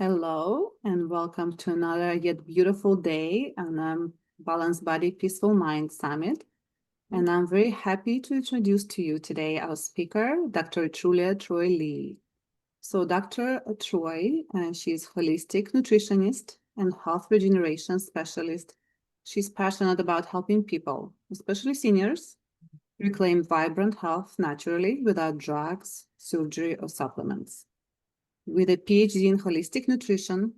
Hello, and welcome to another yet beautiful day on Balanced Body, Peaceful Mind Summit. And I'm very happy to introduce to you today our speaker, Dr. Julia Troy Lee. So Dr. Troy, she's holistic nutritionist and health regeneration specialist. She's passionate about helping people, especially seniors, reclaim vibrant health naturally without drugs, surgery, or supplements. With a PhD in holistic nutrition,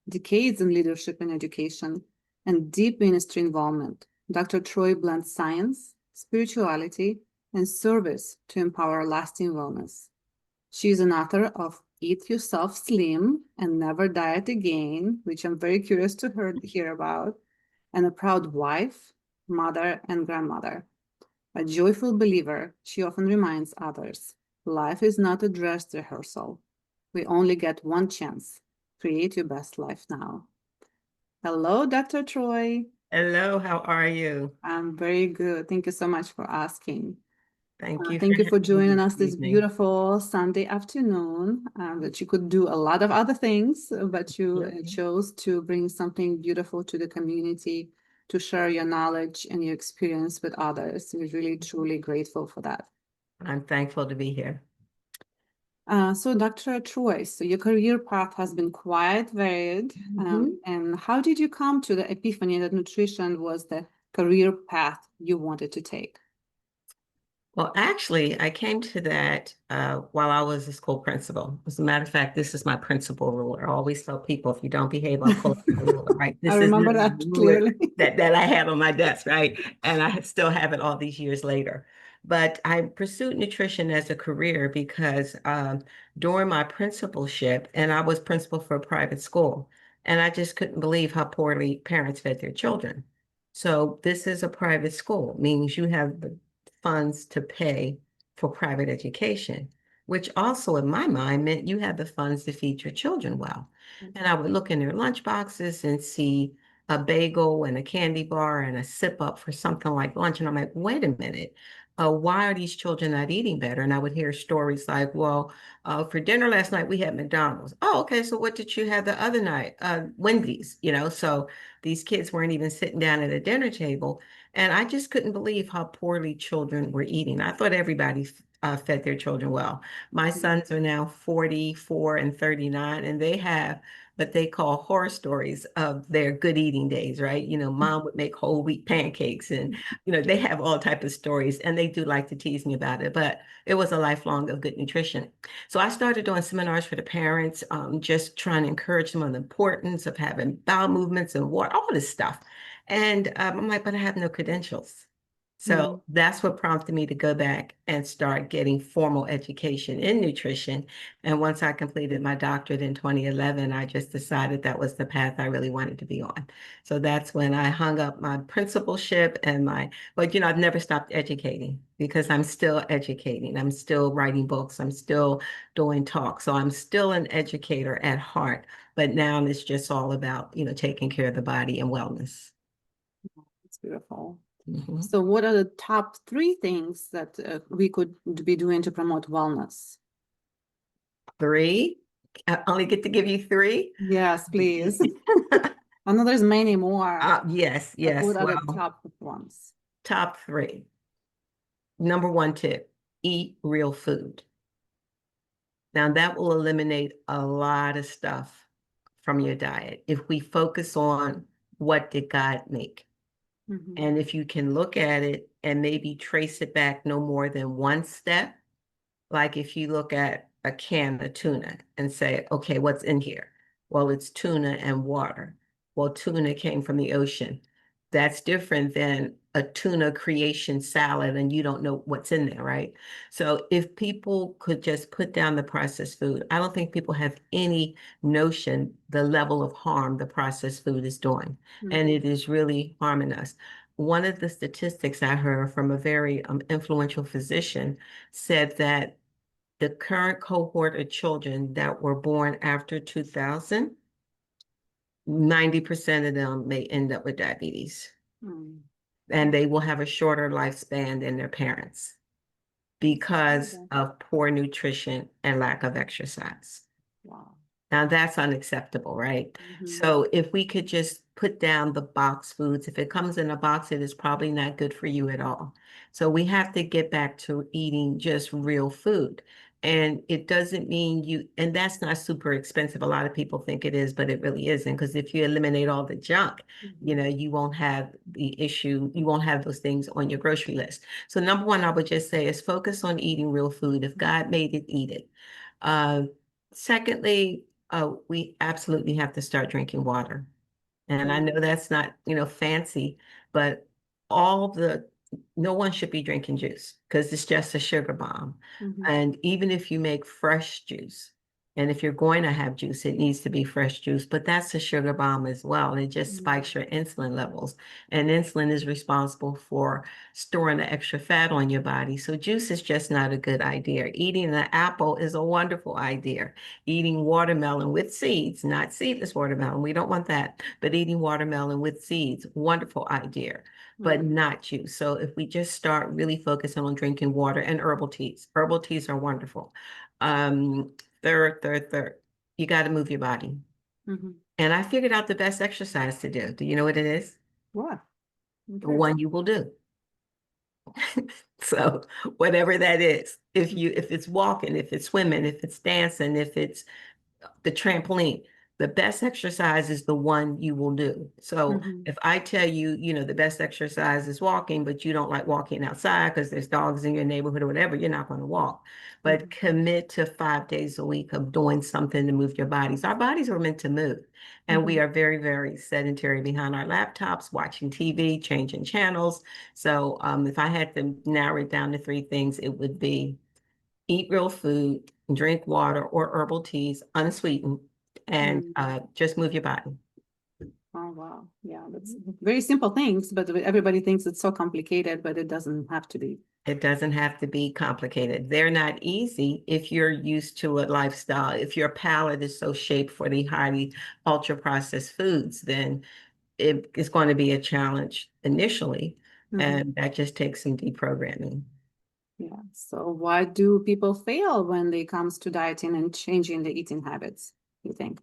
decades in leadership and education, and deep ministry involvement, Dr. Troy blends science, spirituality, and service to empower lasting wellness. She is an author of Eat Yourself Slim and Never Diet Again, which I'm very curious to hear about, and a proud wife, mother, and grandmother. A joyful believer, she often reminds others, life is not a dress rehearsal. We only get one chance. Create your best life now. Hello, Dr. Troy. Hello, how are you? I'm very good. Thank you so much for asking. Thank you for Thank you for having me joining this us this evening. beautiful Sunday afternoon. That you could do a lot of other things, but you Mhm. chose to bring something beautiful to the community to share your knowledge and your experience with others. We're really, truly grateful for that. I'm thankful to be here. So, Dr. Troy, so your career path has been quite varied. Mhm. And how did you come to the epiphany that nutrition was the career path you wanted to take? Well, actually, I came to that while I was a school principal. As a matter of fact, this is my principal ruler. I always tell people if you don't behave, I'll pull out the ruler, right? I This is remember the that ruler clearly. that I had on my desk, right? And I still have it all these years later. But I pursued nutrition as a career because during my principalship, and I was principal for a private school, and I just couldn't believe how poorly parents fed their children. So this is a private school, means you have the funds to pay for private education, which also in my mind meant you had the funds to feed your children well. And I would look in their lunch boxes and see a bagel and a candy bar and a sip up for something like lunch. And I'm like, wait a minute. Why are these children not eating better? And I would hear stories like, well, for dinner last night, we had McDonald's. Oh, okay. So what did you have the other night? Wendy's, So these kids weren't even sitting down at a dinner table. And I just couldn't believe how poorly children were eating. I thought everybody fed their children well. My sons are now 44 and 39, and they have what they call horror stories of their good eating days, right? Mom would make whole wheat pancakes and, they have all type of stories and they do like to tease me about it, but it was a lifelong of good nutrition. So I started doing seminars for the parents, just trying to encourage them on the importance of having bowel movements and water, all this stuff. And I'm like, but I have no credentials. Mm. So that's what prompted me to go back and start getting formal education in nutrition. And once I completed my doctorate in 2011, I just decided that was the path I really wanted to be on. So that's when I hung up my principalship and but I've never stopped educating because I'm still educating. I'm still writing books. I'm still doing talks. So I'm still an educator at heart. But now it's just all about, taking care of the body and wellness. It's beautiful. Mhm. So, what are the top three things that we could be doing to promote wellness? Three. I only get to give you three. Yes, please. I know there's many more, Yes, but yes. what are the Well, top ones? top three. Number one tip, eat real food. Now that will eliminate a lot of stuff from your diet if we focus on what did God make. Mhm. And if you can look at it and maybe trace it back no more than one step, like if you look at a can of tuna and say, okay, what's in here? Well, it's tuna and water. Well, tuna came from the ocean. That's different than a tuna creation salad and you don't know what's in there, right? So if people could just put down the processed food, I don't think people have any notion the level of harm the processed food is doing. And Mhm. it is really harming us. One of the statistics I heard from a very influential physician said that the current cohort of children that were born after 2000, 90% of them may end up with diabetes, Mm. and they will have a shorter lifespan than their parents because Okay. of poor nutrition and lack of exercise. Wow. Now that's unacceptable, right? Mhm. So if we could just put down the box foods, if it comes in a box, it is probably not good for you at all. So we have to get back to eating just real food. And it doesn't mean you, and that's not super expensive. A lot of people think it is, but it really isn't. Because if you eliminate all the junk, Mhm. you won't have the issue, you won't have those things on your grocery list. So number one, I would just say is focus on eating real food. If God made it, eat it. Uh, Secondly, we absolutely have to start drinking water. And I know Mhm. that's not, fancy, but all the, no one should be drinking juice because it's just a sugar bomb. Mhm. And even if you make fresh juice, and if you're going to have juice, it needs to be fresh juice, but that's a sugar bomb as well. And it just Mhm. spikes your insulin levels. And insulin is responsible for storing the extra fat on your body. So juice is just not a good idea. Eating an apple is a wonderful idea. Eating watermelon with seeds, not seedless watermelon. We don't want that. But eating watermelon with seeds, wonderful idea, but Mhm. not juice. So if we just start really focusing on drinking water and herbal teas are wonderful. Um, third, you got to move your body. Mhm. And I figured out the best exercise to do. Do you know what it is? Wow. The Okay. one you will do. So whatever that is, Mhm. if it's walking, if it's swimming, if it's dancing, if it's the trampoline, the best exercise is the one you will do. So Mhm. if I tell you, the best exercise is walking, but you don't like walking outside because there's dogs in your neighborhood or whatever, you're not going to walk. But Mhm. commit to 5 days a week of doing something to move your bodies. Our bodies are meant to move. And we Mhm. are very, very sedentary behind our laptops, watching TV, changing channels. So if I had to narrow it down to three things, it would be eat real food, drink water or herbal teas, unsweetened, and Mhm. just move your body. Oh, wow. Yeah, that's very simple things, but everybody thinks it's so complicated, but it doesn't have to be. It doesn't have to be complicated. They're not easy if you're used to a lifestyle. If your palate is so shaped for the highly ultra processed foods, then it is going to be a challenge initially. Mhm. And that just takes some deprogramming. Yeah. So why do people fail when it comes to dieting and changing the eating habits, you think?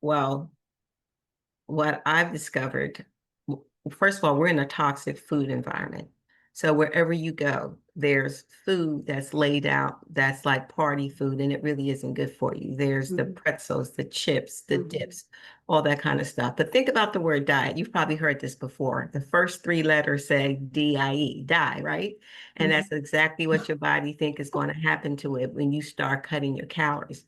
Well, what I've discovered, first of all, we're in a toxic food environment. So wherever you go, there's food that's laid out that's like party food, and it really isn't good for you. There's the Mhm. pretzels, the chips, the Mhm. dips, all that kind of stuff. But think about the word diet. You've probably heard this before. The first three letters say DIE, die, right? And Mhm. that's exactly what your body think is going to happen to it when you start cutting your calories.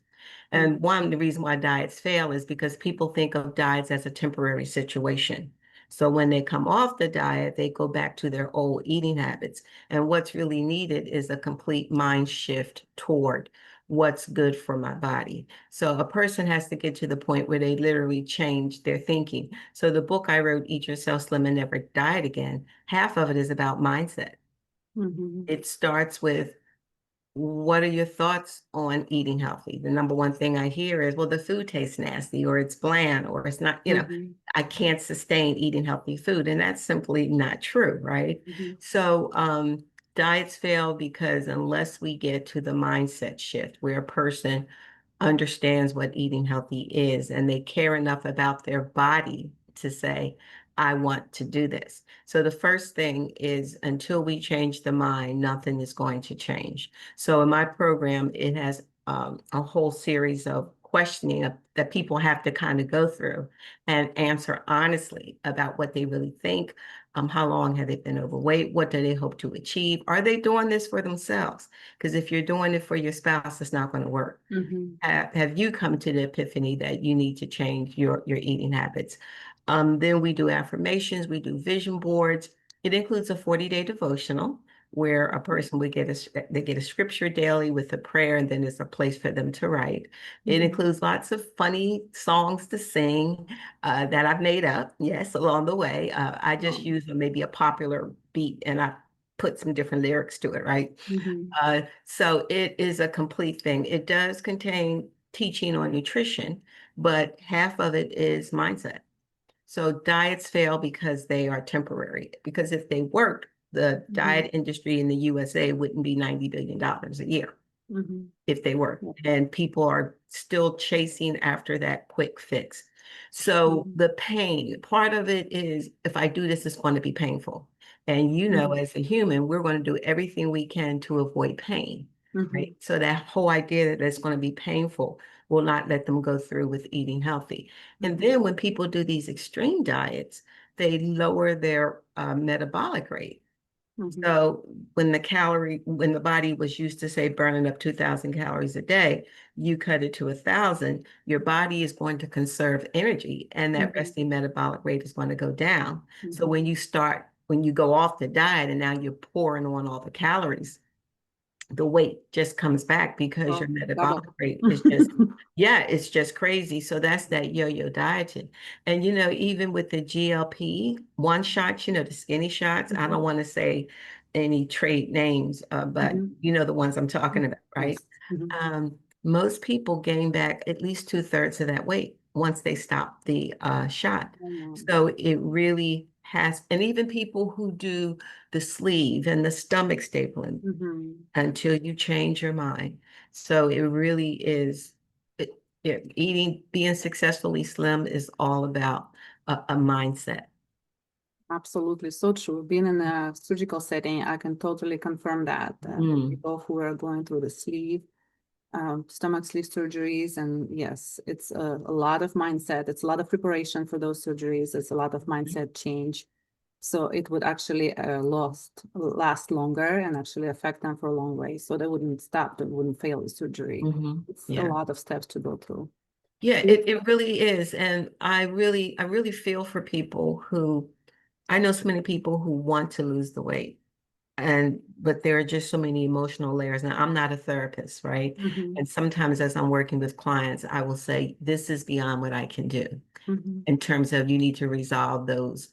And Mhm. one, the reason why diets fail is because people think of diets as a temporary situation. So when they come off the diet, they go back to their old eating habits. And what's really needed is a complete mind shift toward what's good for my body. So a person has to get to the point where they literally change their thinking. So the book I wrote, Eat Yourself Slim and Never Diet Again, half of it is about mindset. Mhm. It starts with what are your thoughts on eating healthy? The number one thing I hear is, well, the food tastes nasty or it's bland or it's not, Mhm. I can't sustain eating healthy food. And that's simply not true, right? Mhm. So diets fail because unless we get to the mindset shift where a person understands what eating healthy is and they care enough about their body to say, I want to do this. So the first thing is until we change the mind, nothing is going to change. So in my program, it has a whole series of questioning that people have to kind of go through and answer honestly about what they really think. How long have they been overweight? What do they hope to achieve? Are they doing this for themselves? Because if you're doing it for your spouse, it's not going to work. Mhm. Have you come to the epiphany that you need to change your eating habits? Then we do affirmations, we do vision boards. It includes a 40-day devotional where a person would they get a scripture daily with a prayer, and then there's a place for them to write. It Mhm. includes lots of funny songs to sing that I've made up, yes, along the way. I just Oh. use maybe a popular beat and I put some different lyrics to it, right? Mhm. So it is a complete thing. It does contain teaching on nutrition, but half of it is mindset. So diets fail because they are temporary. Because if they worked, the Mhm. diet industry in the USA wouldn't be $90 billion a year. Mhm. if they work. Yeah. And people are still chasing after that quick fix. So Mhm. the pain, part of it is if I do this, it's going to be painful. And Mhm. as a human, we're going to do everything we can to avoid pain, Mhm. right? So that whole idea that it's going to be painful will not let them go through with eating healthy. And Mhm. then when people do these extreme diets, they lower their metabolic rate. Mhm. So when the body was used to say burning up 2,000 calories a day, you cut it to 1,000, your body is going to conserve energy and that Mhm. resting metabolic rate is going to go down. So Mhm. when you go off the diet and now you're pouring on all the calories, the weight just comes back because your Oh, metabolic double. rate is just, yeah, it's just crazy. So that's that yo-yo dieting. And, even with the GLP-1 shots, the skinny shots, I Mhm. don't want to say any trade names, but Mhm. you know the ones I'm talking about, right? Yes. Mhm. Most people gain back at least 2/3 of that weight once they stop the shot. I know. So it really has, and even people who do the sleeve and the stomach stapling, Mhm. until you change your mind. So it really is, being successfully slim is all about a mindset. Absolutely, so true. Being in a surgical setting, I can totally confirm that. Mm, People who are going through the sleeve, stomach sleeve surgeries, and yes, it's a lot of mindset. It's a lot of preparation for those surgeries. It's a lot of mindset change. So it would actually last longer and actually affect them for a long way. So they wouldn't stop, they wouldn't fail the surgery. It's a yeah. lot of steps to go through. Yeah, it really is. And I really feel for people who, I know so many people who want to lose the weight. But there are just so many emotional layers. Now, I'm not a therapist, right? Mm-hmm. And sometimes as I'm working with clients, I will say, this is beyond what I can do, Mm-hmm. in terms of you need to resolve those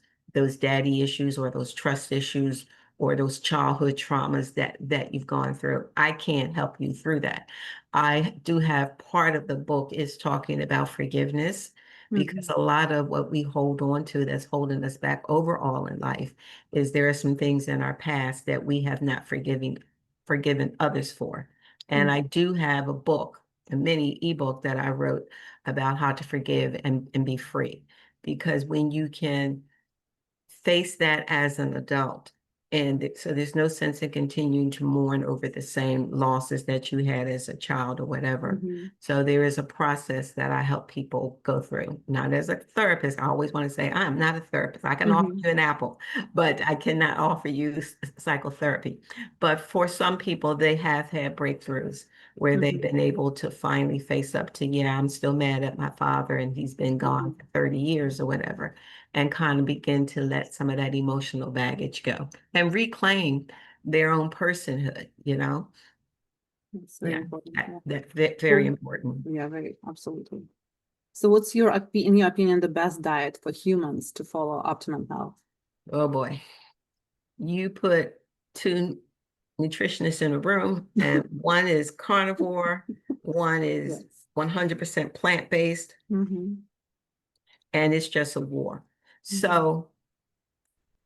daddy issues or those trust issues or those childhood traumas that you've gone through. I can't help you through that. I do have part of the book is talking about forgiveness, because Mm-hmm. a lot of what we hold on to that's holding us back overall in life is there are some things in our past that we have not forgiven others for. And I do have a book, a mini ebook that I wrote about how to forgive and be free. Because when you can face that as an adult, and so there's no sense in continuing to mourn over the same losses that you had as a child or whatever. Mm-hmm. So there is a process that I help people go through. Not as a therapist, I always want to say, I'm not a therapist. I can offer Mm-hmm. you an apple, but I cannot offer you psychotherapy. But for some people, they have had breakthroughs where they've Mm-hmm. been able to finally face up to, yeah, I'm still mad at my father and he's been gone Mm-hmm. for 30 years or whatever, and kind of begin to let some of that emotional baggage go and reclaim their own personhood. It's very Yeah, important. Yeah. that's very So, important. yeah, very absolutely. So what's in your opinion, the best diet for humans to follow optimum health? Oh boy. You put two nutritionists in a room, and one is carnivore, one is Yes. 100% plant-based, Mm-hmm. and it's just a war. Mm-hmm. So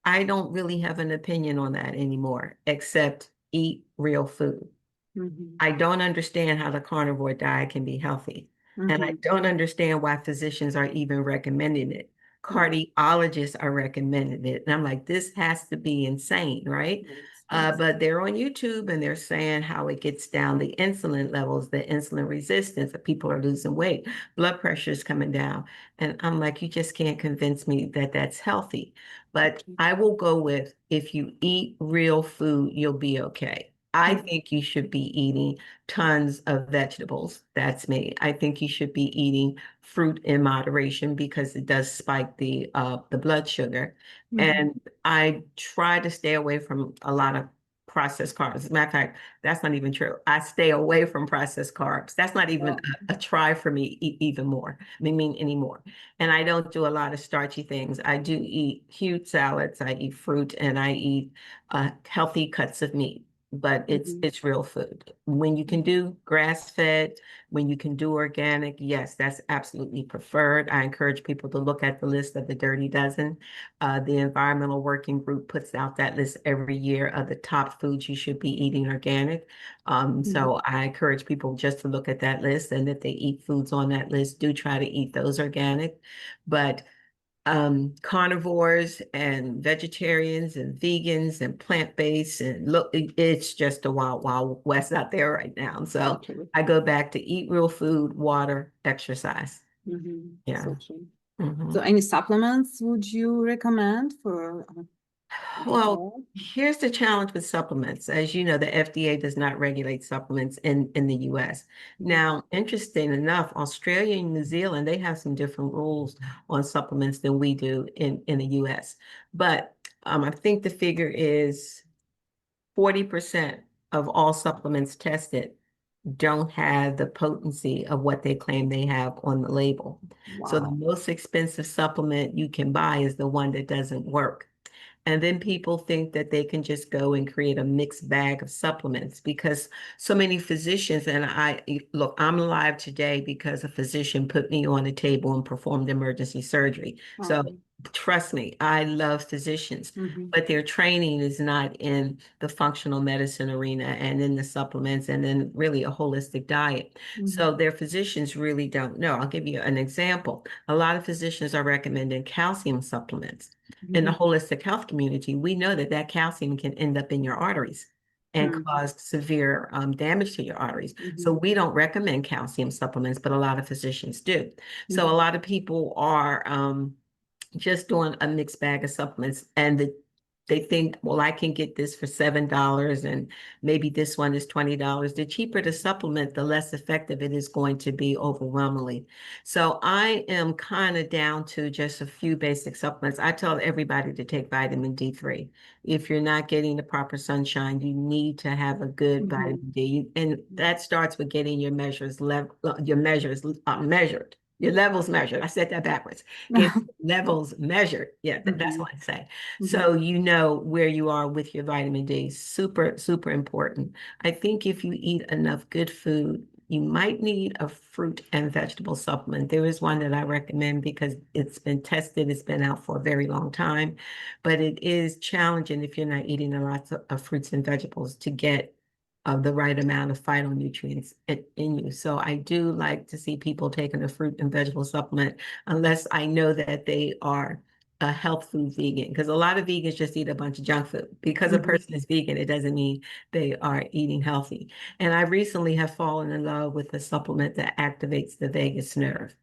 I don't really have an opinion on that anymore, except eat real food. Mm-hmm. I don't understand how the carnivore diet can be healthy. And I Mm-hmm. don't understand why physicians are even recommending it. Right. Cardiologists are recommending it. And I'm like, this has to be insane, right? Yes. Yes. But they're on YouTube and they're saying how it gets down the insulin levels, the insulin resistance, that people are losing weight, blood pressure is coming down. And I'm like, you just can't convince me that that's healthy. But I will go with, if you eat real food, you'll be okay. I Mm-hmm. think you should be eating tons of vegetables. That's me. I think you should be eating fruit in moderation because it does spike the blood sugar. Mm-hmm. And I try to stay away from a lot of processed carbs. As a matter of fact, that's not even true. I stay away from processed carbs. That's not even Well, a try for me even more. I mean anymore. And I don't do a lot of starchy things. I do eat huge salads. I eat fruit and I eat healthy cuts of meat. but Mhm. it's real food. When you can do grass-fed, when you can do organic, yes, that's absolutely preferred. I encourage people to look at the list of the Dirty Dozen. The Environmental Working Group puts out that list every year of the top foods you should be eating organic. Mhm. So I encourage people just to look at that list, and if they eat foods on that list, do try to eat those organic. But carnivores and vegetarians and vegans and plant-based, and look, it's just a wild, wild west out there right now. So Actually. I go back to eat real food, water, exercise. Yeah. So true. hmm So any supplements would you recommend for the Well, health? here's the challenge with supplements. As you know, the FDA does not regulate supplements in the US. Mhm. Now, interesting enough, Australia and New Zealand, they have some different rules on supplements than we do in the US. But I think the figure is 40% of all supplements tested don't have the potency of what they claim they have on the label. So the Wow. most expensive supplement you can buy is the one that doesn't work. And then people think that they can just go and create a mixed bag of supplements because so many physicians, and look, I'm alive today because a physician put me on the table and performed emergency surgery. So Um, trust me, I love physicians, mhm. but their training is not in the functional medicine arena and in the supplements and then really a holistic diet. Mhm. So their physicians really don't know. I'll give you an example. A lot of physicians are recommending calcium supplements in the Mhm. holistic health community. We know that that calcium can end up in your arteries and Mhm. cause severe damage to your arteries. So Mhm. we don't recommend calcium supplements, but a lot of physicians do. So a Mhm. lot of people are just doing a mixed bag of supplements and they think, well, I can get this for $7 and maybe this one is $20. The cheaper the supplement, the less effective it is going to be overwhelmingly. So I am kind of down to just a few basic supplements. I tell everybody to take vitamin D3. If you're not getting the proper sunshine, you need to have a good Mhm. vitamin D. And that starts with getting your measures measured. Your levels measured. I said that backwards. Get levels measured. Yeah, that's Mhm. what I say. Mhm. So you know where you are with your vitamin D. Super, super important. I think if you eat enough good food, you might need a fruit and vegetable supplement. There is one that I recommend because it's been tested, it's been out for a very long time, but it is challenging if you're not eating a lot of fruits and vegetables to get the right amount of phytonutrients in you. So I do like to see people taking a fruit and vegetable supplement unless I know that they are a health food vegan, because a lot of vegans just eat a bunch of junk food. Because a Mhm. person is vegan, it doesn't mean they are eating healthy. And I recently have fallen in love with a supplement that activates the vagus nerve.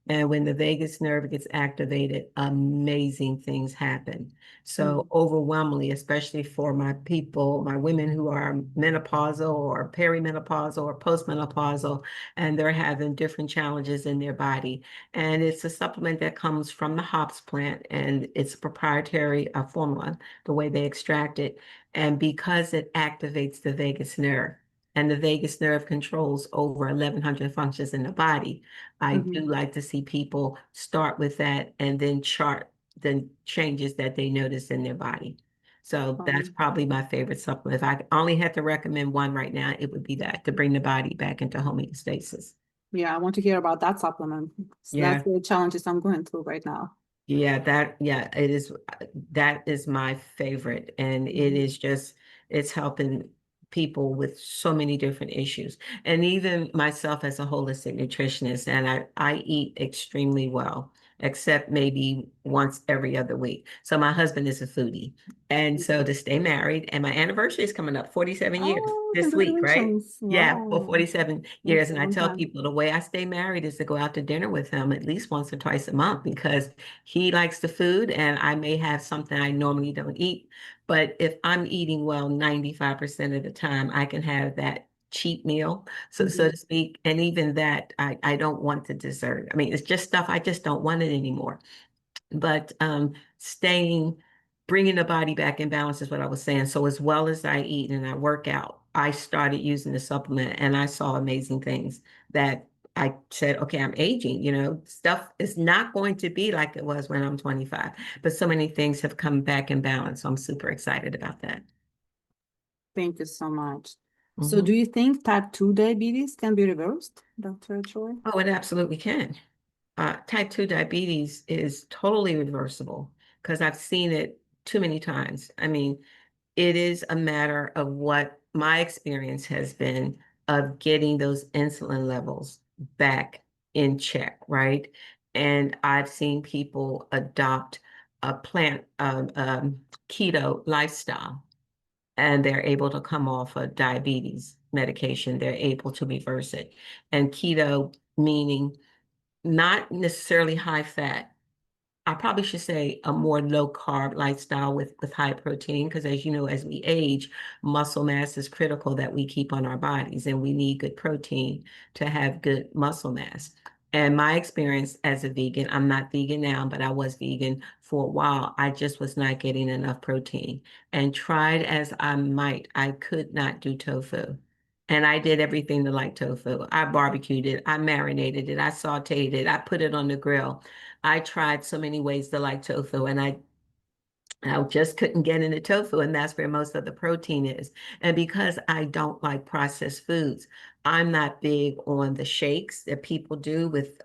And when the vagus nerve gets activated, amazing things happen. So Mhm. overwhelmingly, especially for my people, my women who are menopausal or perimenopausal or postmenopausal, and they're having different challenges in their body. And it's a supplement that comes from the hops plant, and it's a proprietary formula, the way they extract it. And because it activates the vagus nerve, and the vagus nerve controls over 1,100 functions in the body, I do Mhm. like to see people start with that and then chart the changes that they notice in their body. So that's Um, probably my favorite supplement. If I only had to recommend one right now, it would be that to bring the body back into homeostasis. yeah, I want to hear about that supplement. So that's Yeah. the challenges I'm going through right now. Yeah, it is. That is my favorite. And it Mhm. is just, it's helping people with so many different issues. And even myself as a holistic nutritionist, and I eat extremely well, except maybe once every other week. So my husband is a foodie. And so to stay married, and my anniversary is coming up 47 years Oh, this week, right? congratulations. Yeah, for Wow. 47 That's years. a And I long tell time. people the way I stay married is to go out to dinner with him at least once or twice a month because he likes the food and I may have something I normally don't eat. But if I'm eating well 95% of the time, I can have that cheat meal, so Mhm. to speak. And even that, I don't want the dessert. I mean, it's just stuff I just don't want it anymore. But bringing the body back in balance is what I was saying. So as well as I eat and I work out, I started using the supplement and I saw amazing things that I said, okay, I'm aging, stuff is not going to be like it was when I'm 25, but so many things have come back in balance. So I'm super excited about that. Thank you so much. So do Mhm. you think type 2 diabetes can be reversed, Dr. Choi? Oh, it absolutely can. Type 2 diabetes is totally reversible because I've seen it too many times. I mean, it is a matter of what my experience has been of getting those insulin levels back in check, right? And I've seen people adopt a keto lifestyle, and they're able to come off of diabetes medication. They're able to reverse it. And keto meaning not necessarily high fat. I probably should say a more low carb lifestyle with high protein, because as you know, as we age, muscle mass is critical that we keep on our bodies, and we need good protein to have good muscle mass. And my experience as a vegan, I'm not vegan now, but I was vegan for a while. I just was not getting enough protein. And tried as I might, I could not do tofu. And I did everything to like tofu. I barbecued it, I marinated it, I sauteed it, I put it on the grill. I tried so many ways to like tofu, and I just couldn't get into tofu, and that's where most of the protein is. And because I don't like processed foods, I'm not big on the shakes that people do with,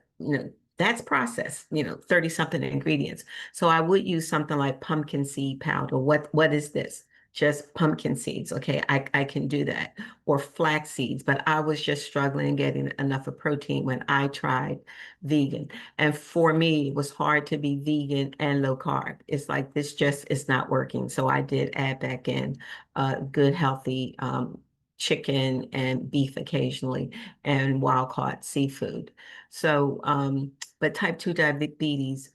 that's processed, 30 something ingredients. So I would use something like pumpkin seed powder. What is this? Just pumpkin seeds. Okay, I can do that. Or flax seeds, but I was just struggling getting enough of protein when I tried vegan. And for me, it was hard to be vegan and low carb. It's like this just is not working. So I did add back in good, healthy chicken and beef occasionally, and wild caught seafood. So, but type 2 diabetes,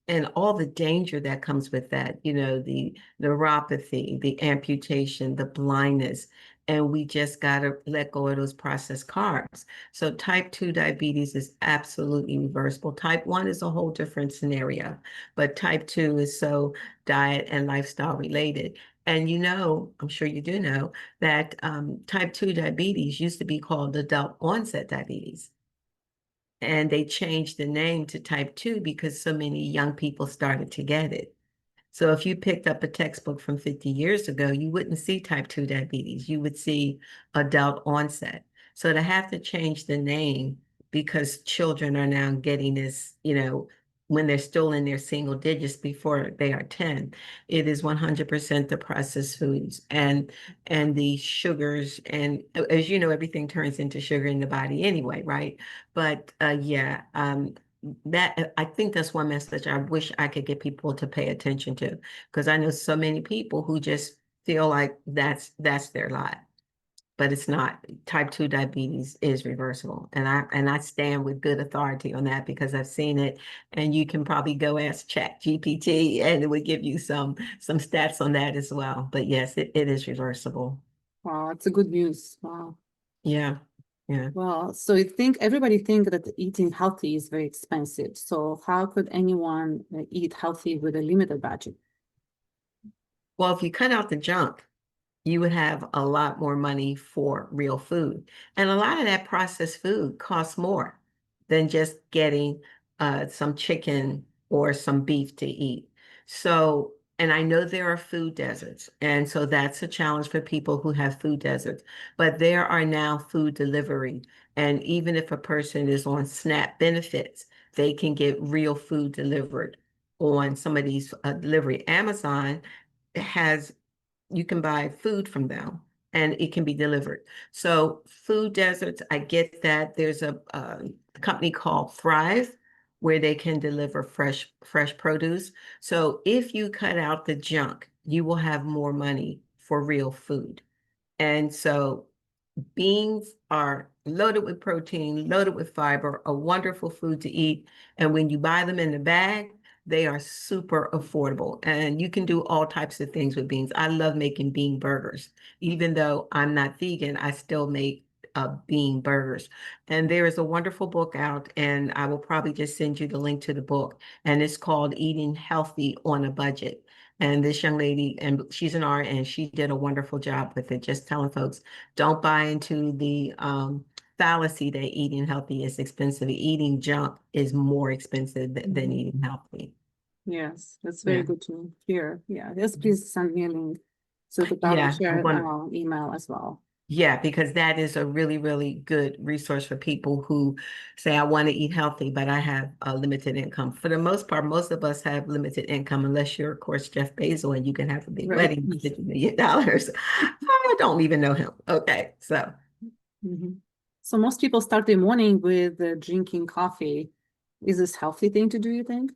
and all the danger that comes with that, the neuropathy, the amputation, the blindness, and we just got to let go of those processed carbs. So type 2 diabetes is absolutely reversible. Type 1 is a whole different scenario, but type 2 is so diet and lifestyle related. And I'm sure you do know that type 2 diabetes used to be called adult onset diabetes. And they changed the name to type 2 because so many young people started to get it. So if you picked up a textbook from 50 years ago, you wouldn't see type 2 diabetes. You would see adult onset. So to have to change the name because children are now getting this, when they're still in their single digits before they are 10, it is 100% the processed foods and the sugars. And as you know, everything turns into sugar in the body anyway, right? But yeah, that I think that's one message I wish I could get people to pay attention to, because I know so many people who just feel like that's their lot, but it's not. Type 2 diabetes is reversible, and I stand with good authority on that because I've seen it, and you can probably go ask Chat GPT and it would give you some stats on that as well. But yes, it is reversible. Wow, it's a good news. Wow. Yeah, yeah. Well, so you think everybody think that eating healthy is very expensive. So how could anyone eat healthy with a limited budget? Well, if you cut out the junk, you would have a lot more money for real food. And a lot of that processed food costs more than just getting some chicken or some beef to eat. So, and I know there are food deserts. And so that's a challenge for people who have food deserts. But there are now food delivery. And even if a person is on SNAP benefits, they can get real food delivered on some of these delivery. Amazon has you can buy food from them and it can be delivered. So food deserts, I get that. There's a company called Thrive where they can deliver fresh produce. So if you cut out the junk, you will have more money for real food. And so beans are loaded with protein, loaded with fiber, a wonderful food to eat. And when you buy them in the bag, they are super affordable. And you can do all types of things with beans. I love making bean burgers. Even though I'm not vegan, I still make bean burgers. And there is a wonderful book out, and I will probably just send you the link to the book. And it's called Eating Healthy on a Budget. And this young lady, and she's an art, and she did a wonderful job with it, just telling folks, don't buy into the fallacy that eating healthy is expensive. Eating junk is more expensive than eating healthy. Yes, that's very Yeah. good to hear. Yeah, yes, please send me a link. So to probably Yeah, I'm share going to. email as well. Yeah, because that is a really, really good resource for people who say, I want to eat healthy, but I have a limited income. For the most part, most of us have limited income, unless you're, of course, Jeff Bezos and you can have a big Right. wedding with $50 million. I don't even know him. Okay, so. Mhm. So most people start their morning with drinking coffee. Is this healthy thing to do, you think?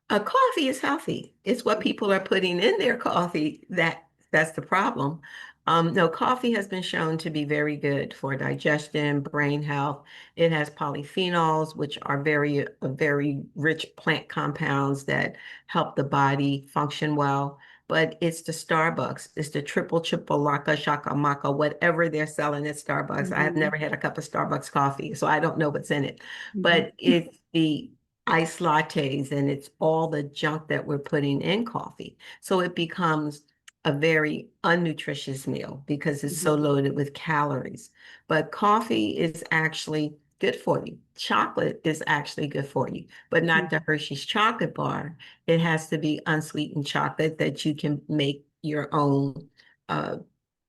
Coffee is healthy. It's what people are putting in their coffee that's the problem. No, coffee has been shown to be very good for digestion, brain health. It has polyphenols, which are very rich plant compounds that help the body function well. But it's the Starbucks, it's the triple laka shaka maka, whatever they're selling at Starbucks. I have Mhm. never had a cup of Starbucks coffee, so I don't know what's in it. Mhm. But it's the iced lattes and it's all the junk that we're putting in coffee. So it becomes a very unnutritious meal because it's so Mhm. loaded with calories. But coffee is actually good for you. Chocolate is actually good for you, but not the Mhm. Hershey's chocolate bar. It has to be unsweetened chocolate that you can make your own uh,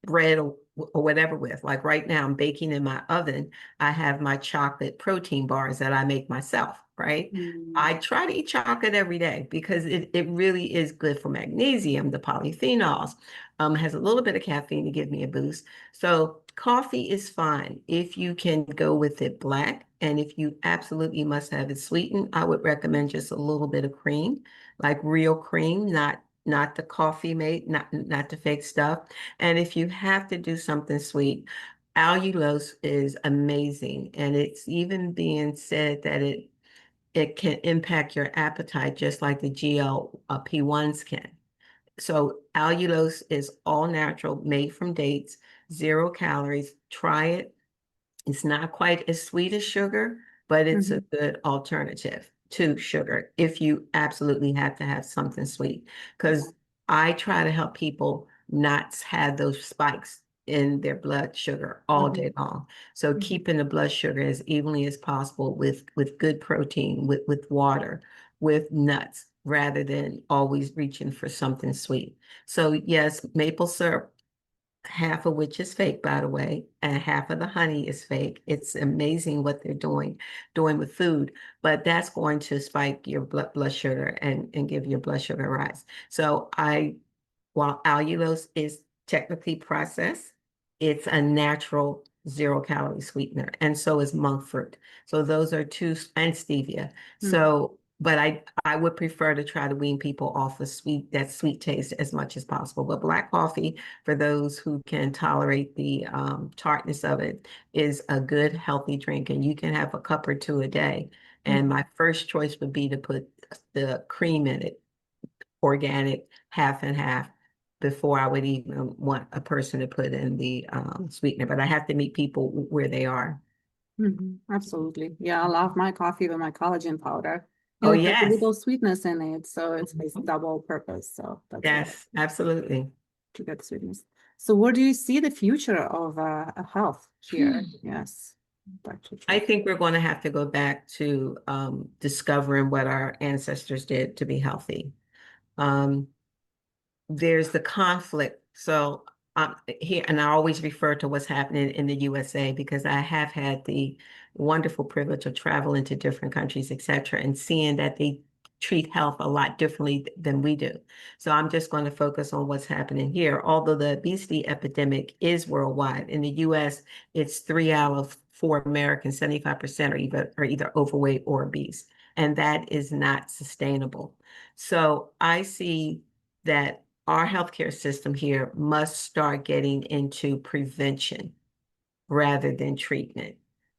bread or whatever with. Like right now, I'm baking in my oven. I have my chocolate protein bars that I make myself, right? Mhm. I try to eat chocolate every day because it really is good for magnesium, the polyphenols, has a little bit of caffeine to give me a boost. So coffee is fine if you can go with it black. And if you absolutely must have it sweetened, I would recommend just a little bit of cream, like real cream, not the coffee made, not the fake stuff. And if you have to do something sweet, allulose is amazing. And it's even being said that it can impact your appetite just like the GLP-1s can. So allulose is all natural, made from dates, 0 calories. Try it. It's not quite as sweet as sugar, but it's a Mhm. good alternative to sugar if you absolutely have to have something sweet. Because I try to help people not have those spikes in their blood sugar all day Mhm. long. So Mhm. keeping the blood sugar as evenly as possible with good protein, with water, with nuts, rather than always reaching for something sweet. So yes, maple syrup, half of which is fake, by the way, and half of the honey is fake. It's amazing what they're doing with food, but that's going to spike your blood sugar and give your blood sugar rise. So while allulose is technically processed, it's a natural 0 calorie sweetener, and so is monk fruit. So those are two, and stevia. Mhm. So, but I would prefer to try to wean people off of that sweet taste as much as possible. But black coffee, for those who can tolerate the tartness of it, is a good healthy drink, and you can have a cup or two a day. And Mhm. my first choice would be to put the cream in it, organic, half and half, before I would even want a person to put in the sweetener. But I have to meet people where they are. Mhm. Absolutely. Yeah, I love my coffee with my collagen powder. And Oh, it has a yes. little sweetness in it, so it's Mhm. double purpose. So that's a Yes, absolutely. to get sweetness. So where do you see the future of health here? Yes, Dr. I Jeff. think we're going to have to go back to discovering what our ancestors did to be healthy. Um, there's the conflict. So here, and I always refer to what's happening in the USA because I have had the wonderful privilege of traveling to different countries, et cetera, and seeing that they treat health a lot differently than we do. So I'm just going to focus on what's happening here. Although the obesity epidemic is worldwide, in the US, it's 3 out of 4 Americans, 75% are either overweight or obese, and that is not sustainable. So I see that our healthcare system here must start getting into prevention rather than treatment.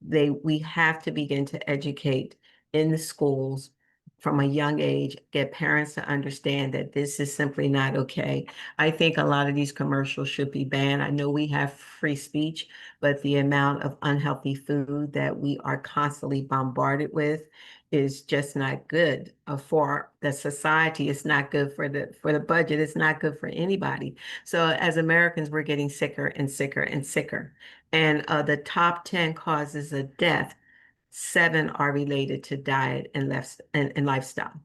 We have to begin to educate in the schools from a young age, get parents to understand that this is simply not okay. I think a lot of these commercials should be banned. I know we have free speech, but the amount of unhealthy food that we are constantly bombarded with is just not good for the society. It's not good for the budget. It's not good for anybody. So as Americans, we're getting sicker and sicker and sicker. And the top 10 causes of death, 7 are related to diet and lifestyle.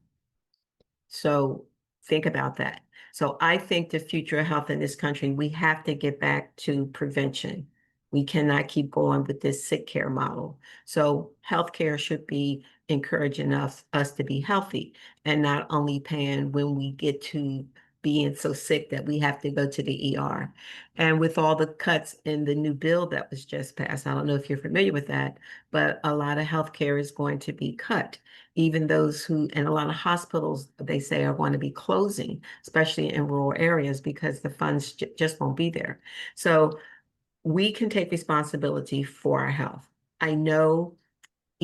So Think about that. So I think the future of health in this country, we have to get back to prevention. We cannot keep going with this sick care model. So healthcare should be encouraging us to be healthy and not only paying when we get to being so sick that we have to go to the ER. And with all the cuts in the new bill that was just passed, I don't know if you're familiar with that, but a lot of healthcare is going to be cut. Even those who, and a lot of hospitals, they say are going to be closing, especially in rural areas, because the funds just won't be there. So we can take responsibility for our health. I know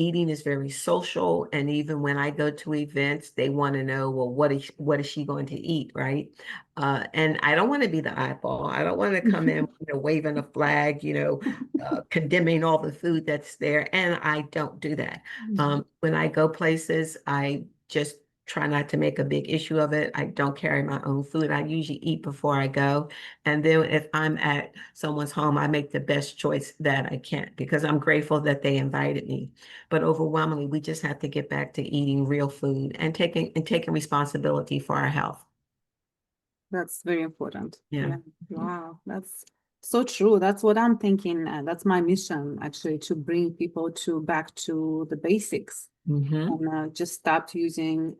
eating is very social, and even when I go to events, they want to know, well, what is she going to eat, right? And I don't want to be the eyeball. I don't want to come in, waving a flag, condemning all the food that's there, and I don't do that. When I go places, I just try not to make a big issue of it. I don't carry my own food. I usually eat before I go. And then if I'm at someone's home, I make the best choice that I can because I'm grateful that they invited me. But overwhelmingly, we just have to get back to eating real food and taking responsibility for our health. That's very important. Yeah. Yeah. Wow. That's so true. That's what I'm thinking. That's my mission, actually, to bring people to back to the basics Mm-hmm. and just stop using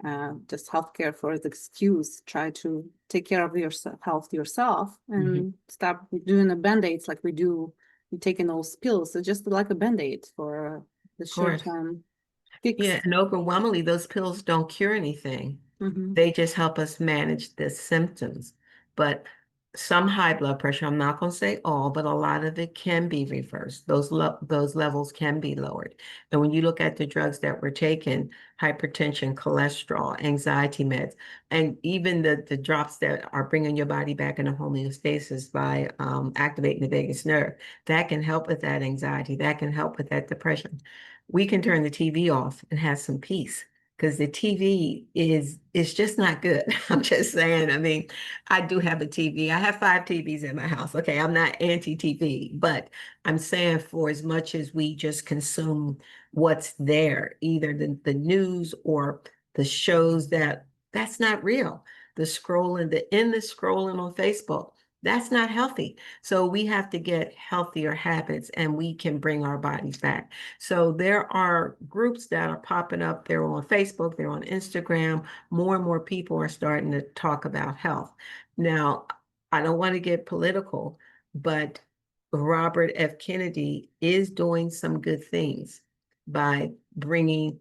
just healthcare for the excuse. Try to take care of your health yourself Mm-hmm. and stop doing the band-aids like we do. You're taking those pills. So just like a band-aid for the Of course. short-term Yeah, fix. and overwhelmingly, those pills don't cure anything. Mm-hmm. They just help us manage the symptoms. But some high blood pressure, I'm not going to say all, but a lot of it can be reversed. Those levels can be lowered. And when you look at the drugs that we're taking, hypertension, cholesterol, anxiety meds, and even the drops that are bringing your body back into homeostasis by activating the vagus nerve, that can help with that anxiety. That can help with that depression. We can turn the TV off and have some peace because the TV is just not good. I'm just saying. I mean, I do have a TV. I have 5 TVs in my house. Okay, I'm not anti-TV, but I'm saying for as much as we just consume what's there, either the news or the shows that's not real. The endless scrolling on Facebook, that's not healthy. So we have to get healthier habits and we can bring our bodies back. So there are groups that are popping up. They're on Facebook, they're on Instagram. More and more people are starting to talk about health. Now, I don't want to get political, but Robert F. Kennedy is doing some good things by bringing.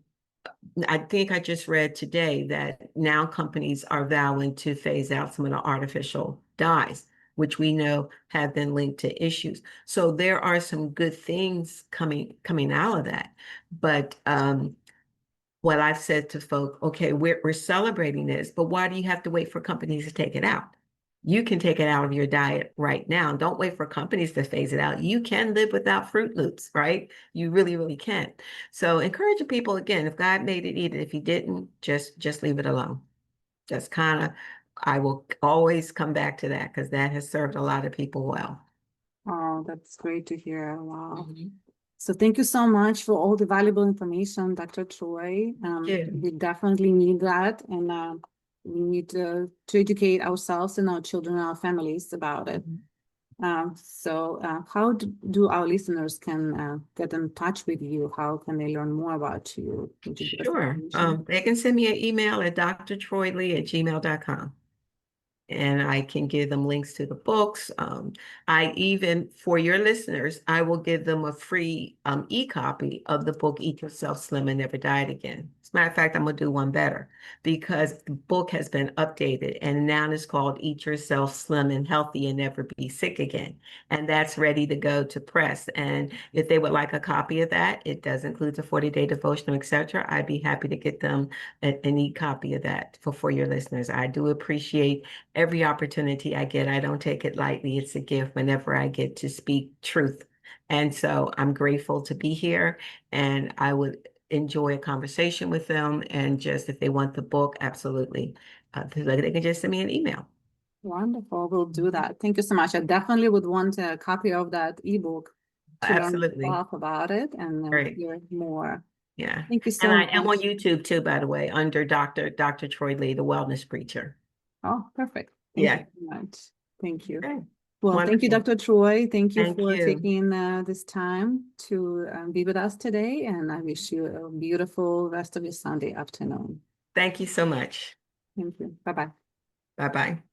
I think I just read today that now companies are vowing to phase out some of the artificial dyes, which we know have been linked to issues. So there are some good things coming out of that. But what I've said to folk, okay, we're celebrating this, but why do you have to wait for companies to take it out? You can take it out of your diet right now. Don't wait for companies to phase it out. You can live without Fruit Loops, right? You really, really can. So encouraging people again, if God made it, eat it. If he didn't, just leave it alone. Just kind of, I will always come back to that because that has served a lot of people well. Oh, that's great to hear. Wow. Mhm. So thank you so much for all the valuable information, Dr. Troy. Yeah. We definitely need that, and we need to educate ourselves and our children and our families about it. Mhm. How do our listeners can get in touch with you? How can they learn more about you? Would you give us Sure. information? They can send me an email at drtroylee@gmail.com. And I can give them links to the books. I even, for your listeners, I will give them a free e-copy of the book, Eat Yourself Slim and Never Diet Again. As a matter of fact, I'm going to do one better because the book has been updated and now it's called Eat Yourself Slim and Healthy and Never Be Sick Again. And that's ready to go to press. And if they would like a copy of that, it does include the 40-day devotional, etc. I'd be happy to get them an e-copy of that for your listeners. I do appreciate every opportunity I get. I don't take it lightly. It's a gift whenever I get to speak truth. And so I'm grateful to be here and I would enjoy a conversation with them. And just if they want the book, absolutely. They can just send me an email. Wonderful. We'll do that. Thank you so much. I definitely would want a copy of that ebook to learn Absolutely. more about it and Great. hear more. Yeah. Thank you And so I am much. on YouTube too, by the way, under Dr. Troy Lee, the wellness preacher. Oh, perfect. Thank Yeah. you so much. Thank you. Okay. Well, thank you, Wonderful. Dr. Troy. Thank you Thank for you. taking this time to be with us today, and I wish you a beautiful rest of your Sunday afternoon. Thank you so much. Thank you. Bye-bye. Bye-bye.